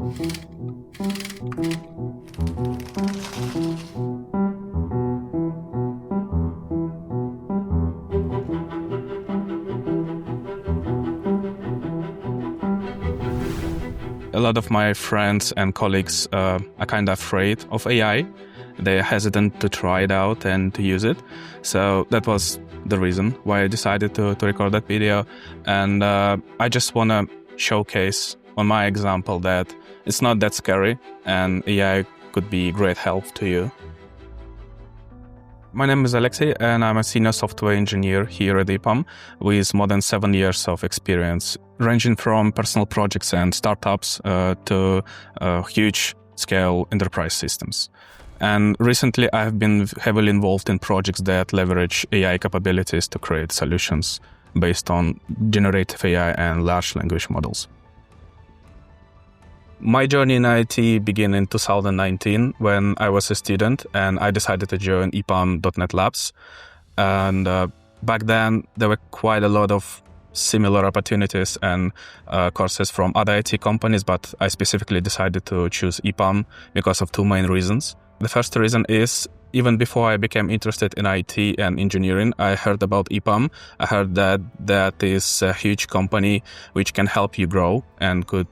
A lot of my friends and colleagues are kind of afraid of AI. They're hesitant to try it out and to use it. So that was the reason why I decided to record that video. And I just want to showcase on my example that it's not that scary and AI could be great help to you. My name is Aliaksei and I'm a senior software engineer here at EPAM with more than 7 years of experience, ranging from personal projects and startups to huge scale enterprise systems. And recently I've been heavily involved in projects that leverage AI capabilities to create solutions based on generative AI and large language models. My journey in IT began in 2019 when I was a student and I decided to join EPAM.NET Labs. And back then, there were quite a lot of similar opportunities and courses from other IT companies, but I specifically decided to choose EPAM because of two main reasons. The first reason is, even before I became interested in IT and engineering, I heard about EPAM. I heard that that is a huge company which can help you grow and could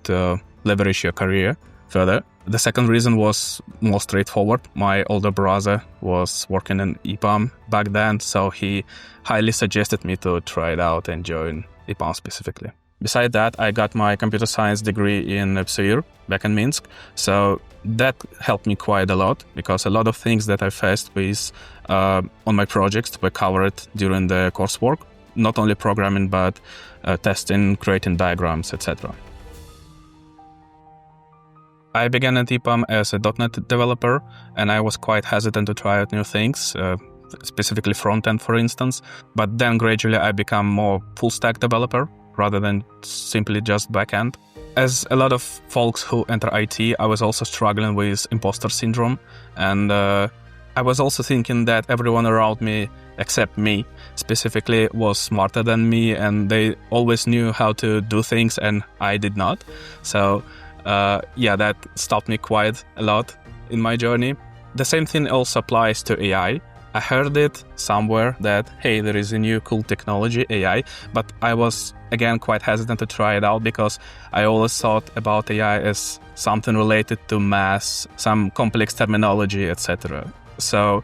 leverage your career further. The second reason was more straightforward. My older brother was working in EPAM back then, so he highly suggested me to try it out and join EPAM specifically. Besides that, I got my computer science degree in Senior Backend in Minsk, so that helped me quite a lot because a lot of things that I faced with on my projects were covered during the coursework, not only programming but testing, creating diagrams, etc. I began at EPAM as a .NET developer, and I was quite hesitant to try out new things, specifically front-end, for instance. But then gradually I became more full-stack developer rather than simply just back-end. As a lot of folks who enter IT, I was also struggling with imposter syndrome, and I was also thinking that everyone around me, except me, specifically, was smarter than me, and they always knew how to do things, and I did not. So that stopped me quite a lot in my journey. The same thing also applies to AI. I heard it somewhere that, hey, there is a new cool technology, AI, but I was, again, quite hesitant to try it out because I always thought about AI as something related to math, some complex terminology, etc. So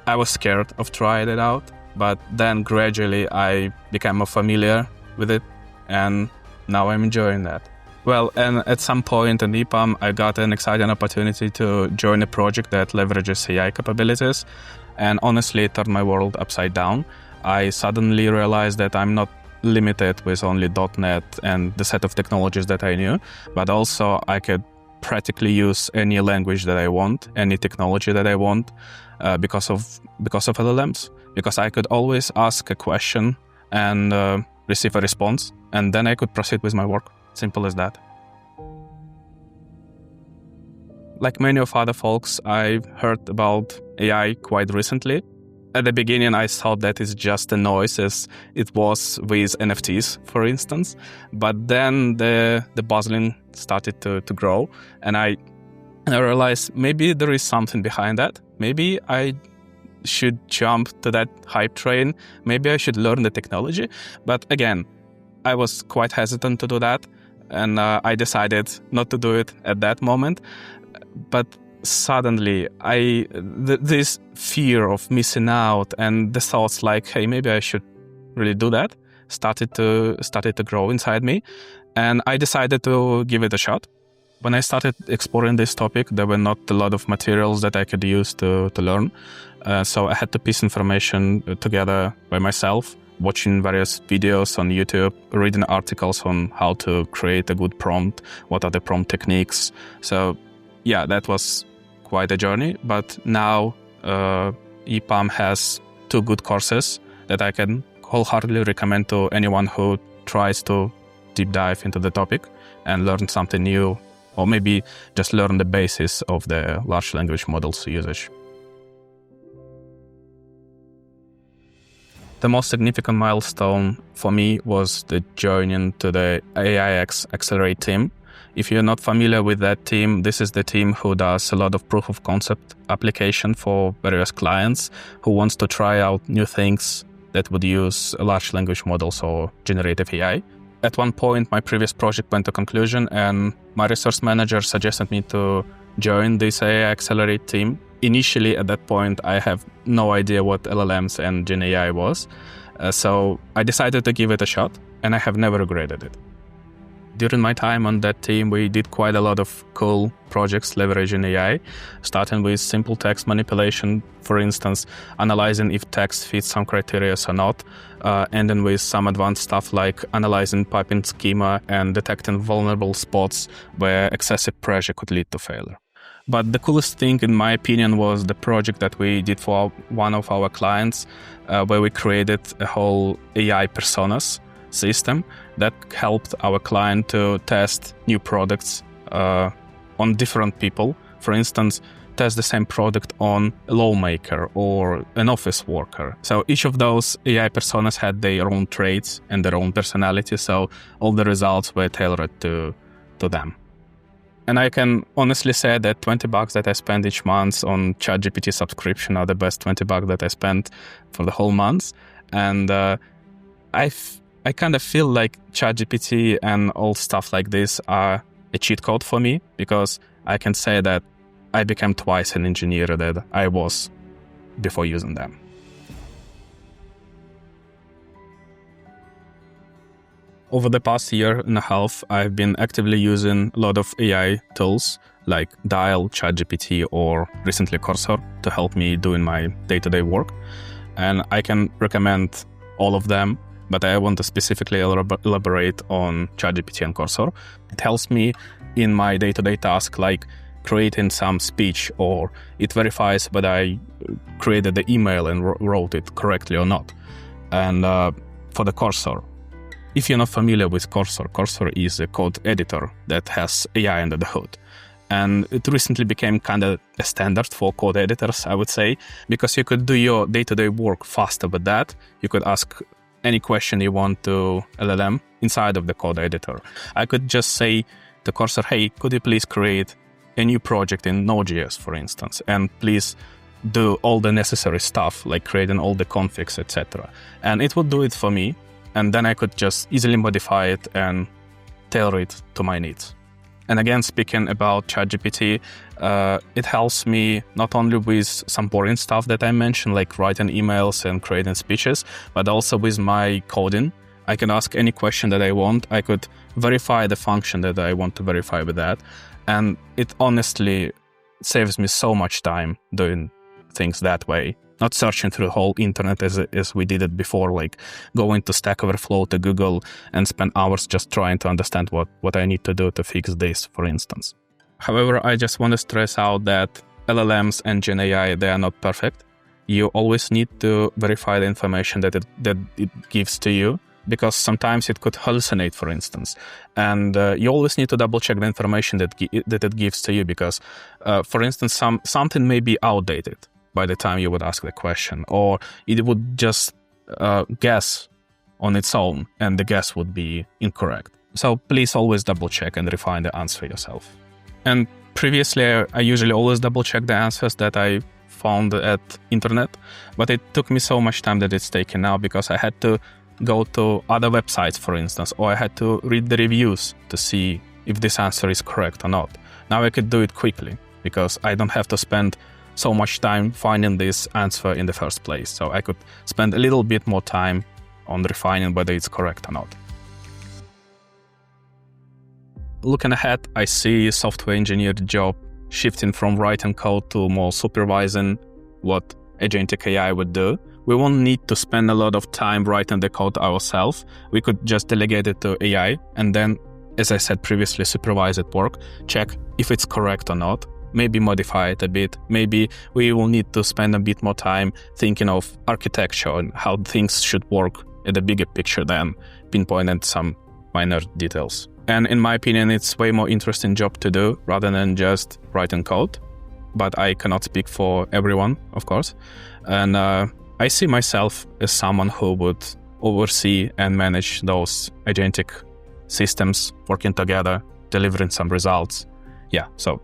I was scared of trying it out, but then gradually I became more familiar with it, and now I'm enjoying that. Well, and at some point in EPAM, I got an exciting opportunity to join a project that leverages AI capabilities, and honestly, it turned my world upside down. I suddenly realized that I'm not limited with only .NET and the set of technologies that I knew, but also I could practically use any language that I want, any technology that I want, because of LLMs. Because I could always ask a question and receive a response, and then I could proceed with my work. Simple as that. Like many of other folks, I heard about AI quite recently. At the beginning, I thought that it's just a noise, as it was with NFTs, for instance. But then the buzzing started to grow, and I realized maybe there is something behind that. Maybe I should jump to that hype train. Maybe I should learn the technology. But again, I was quite hesitant to do that, and I decided not to do it at that moment. But suddenly, this fear of missing out and the thoughts like, hey, maybe I should really do that, started to grow inside me, and I decided to give it a shot. When I started exploring this topic, there were not a lot of materials that I could use to learn, so I had to piece information together by myself, watching various videos on YouTube, reading articles on how to create a good prompt, what are the prompt techniques. So yeah, that was quite a journey, but now EPAM has 2 good courses that I can wholeheartedly recommend to anyone who tries to deep dive into the topic and learn something new, or maybe just learn the basis of the large language models usage. The most significant milestone for me was the joining to the EngX Accelerate team If you're not familiar with that team, this is the team who does a lot of proof of concept application for various clients who wants to try out new things that would use large language models or generative AI. At one point, my previous project went to conclusion, and my resource manager suggested me to join this AI Accelerate team. Initially, at that point, I have no idea what LLMs and Gen AI was, so I decided to give it a shot, and I have never regretted it. During my time on that team, we did quite a lot of cool projects leveraging AI, starting with simple text manipulation, for instance, analyzing if text fits some criteria or not, ending with some advanced stuff like analyzing piping schema and detecting vulnerable spots where excessive pressure could lead to failure. But the coolest thing, in my opinion, was the project that we did for one of our clients, where we created a whole AI personas system that helped our client to test new products on different people. For instance, test the same product on a lawmaker or an office worker. So each of those AI personas had their own traits and their own personality, so all the results were tailored to them. And I can honestly say that $20 that I spend each month on ChatGPT subscription are the best $20 that I spent for the whole month. And I kind of feel like ChatGPT and all stuff like this are a cheat code for me, because I can say that I became twice an engineer that I was before using them. Over the past year and a half, I've been actively using a lot of AI tools like Dial, ChatGPT, or recently Cursor to help me doing my day-to-day work. And I can recommend all of them, but I want to specifically elaborate on ChatGPT and Cursor. It helps me in my day-to-day task, like creating some speech, or it verifies whether I created the email and wrote it correctly or not. And for the Cursor, if you're not familiar with Cursor, Cursor is a code editor that has AI under the hood. And it recently became kind of a standard for code editors, I would say, because you could do your day-to-day work faster with that. You could ask any question you want to LLM inside of the code editor. I could just say to Cursor, hey, could you please create a new project in Node.js, for instance, and please do all the necessary stuff, like creating all the configs, etc. And it would do it for me. And then I could just easily modify it and tailor it to my needs. And again, speaking about ChatGPT, it helps me not only with some boring stuff that I mentioned, like writing emails and creating speeches, but also with my coding. I can ask any question that I want. I could verify the function that I want to verify with that. And it honestly saves me so much time doing things that way. Not searching through the whole internet as we did it before, like going to Stack Overflow, to Google, and spend hours just trying to understand what I need to do to fix this, for instance. However, I just want to stress out that LLMs and Gen AI, they are not perfect. You always need to verify the information that it gives to you, because sometimes it could hallucinate, for instance. And you always need to double-check the information that it gives to you, because, for instance, something may be outdated by the time you would ask the question, or it would just guess on its own, and the guess would be incorrect. So please always double check and refine the answer yourself. And previously, I usually always double check the answers that I found at internet, but it took me so much time that it's taken now, because I had to go to other websites, for instance, or I had to read the reviews to see if this answer is correct or not. Now I could do it quickly, because I don't have to spend so much time finding this answer in the first place. So I could spend a little bit more time on refining whether it's correct or not. Looking ahead, I see software engineer job shifting from writing code to more supervising what agentic AI would do. We won't need to spend a lot of time writing the code ourselves. We could just delegate it to AI, and then, as I said previously, supervise it work, check if it's correct or not, maybe modify it a bit. Maybe we will need to spend a bit more time thinking of architecture and how things should work in the bigger picture than pinpointing some minor details. And in my opinion, it's way more interesting job to do rather than just writing code. But I cannot speak for everyone, of course. And I see myself as someone who would oversee and manage those agentic systems working together delivering some results. Yeah, so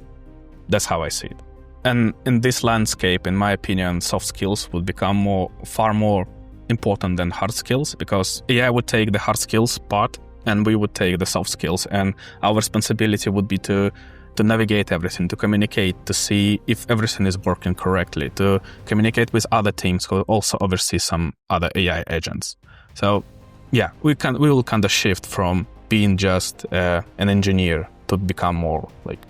that's how I see it. And in this landscape, in my opinion, soft skills would become far more important than hard skills, because AI would take the hard skills part and we would take the soft skills, and our responsibility would be to navigate everything, to communicate, to see if everything is working correctly, to communicate with other teams who also oversee some other AI agents. So yeah, we will kind of shift from being just an engineer to become more like,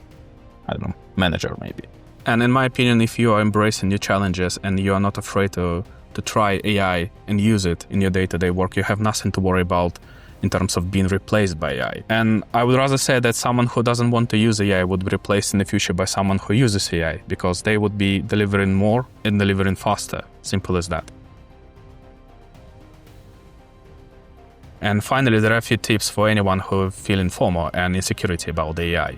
I don't know, manager maybe. And in my opinion, if you are embracing new challenges and you are not afraid to try AI and use it in your day-to-day work, you have nothing to worry about in terms of being replaced by AI. And I would rather say that someone who doesn't want to use AI would be replaced in the future by someone who uses AI, because they would be delivering more and delivering faster. Simple as that. And finally, there are a few tips for anyone who is feeling FOMO and insecurity about AI.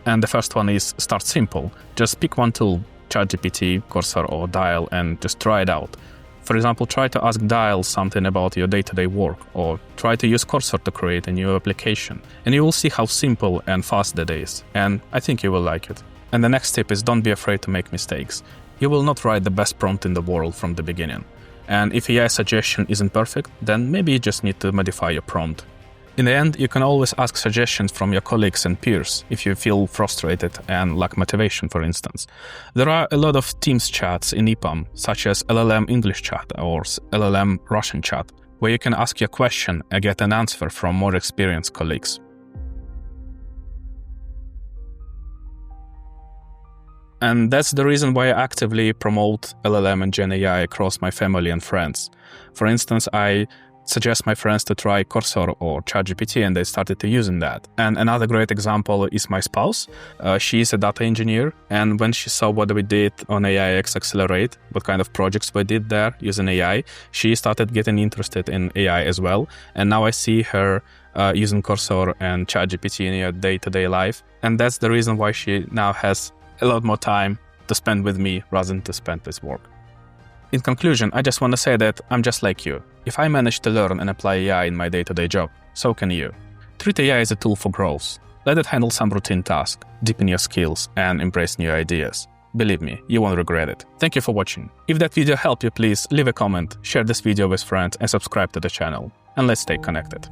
And the first one is start simple. Just pick one tool, ChatGPT, Cursor, or Dial, and just try it out. For example, try to ask Dial something about your day-to-day work, or try to use Cursor to create a new application. And you will see how simple and fast that is. And I think you will like it. And the next tip is don't be afraid to make mistakes. You will not write the best prompt in the world from the beginning. And if AI suggestion isn't perfect, then maybe you just need to modify your prompt. In the end, you can always ask suggestions from your colleagues and peers if you feel frustrated and lack motivation, for instance. There are a lot of Teams chats in EPAM, such as LLM English chat or LLM Russian chat, where you can ask your question and get an answer from more experienced colleagues. And that's the reason why I actively promote LLM and Gen AI across my family and friends. For instance, I suggest my friends to try Cursor or ChatGPT, and they started to using that. And another great example is my spouse. She is a data engineer, and when she saw what we did on EngX Accelerate, what kind of projects we did there using AI, she started getting interested in AI as well. And now I see her using Cursor and ChatGPT in her day-to-day life. And that's the reason why she now has a lot more time to spend with me rather than to spend with work. In conclusion, I just want to say that I'm just like you. If I manage to learn and apply AI in my day-to-day job, so can you. Treat AI as a tool for growth. Let it handle some routine tasks, deepen your skills, and embrace new ideas. Believe me, you won't regret it. Thank you for watching. If that video helped you, please leave a comment, share this video with friends, and subscribe to the channel. And let's stay connected.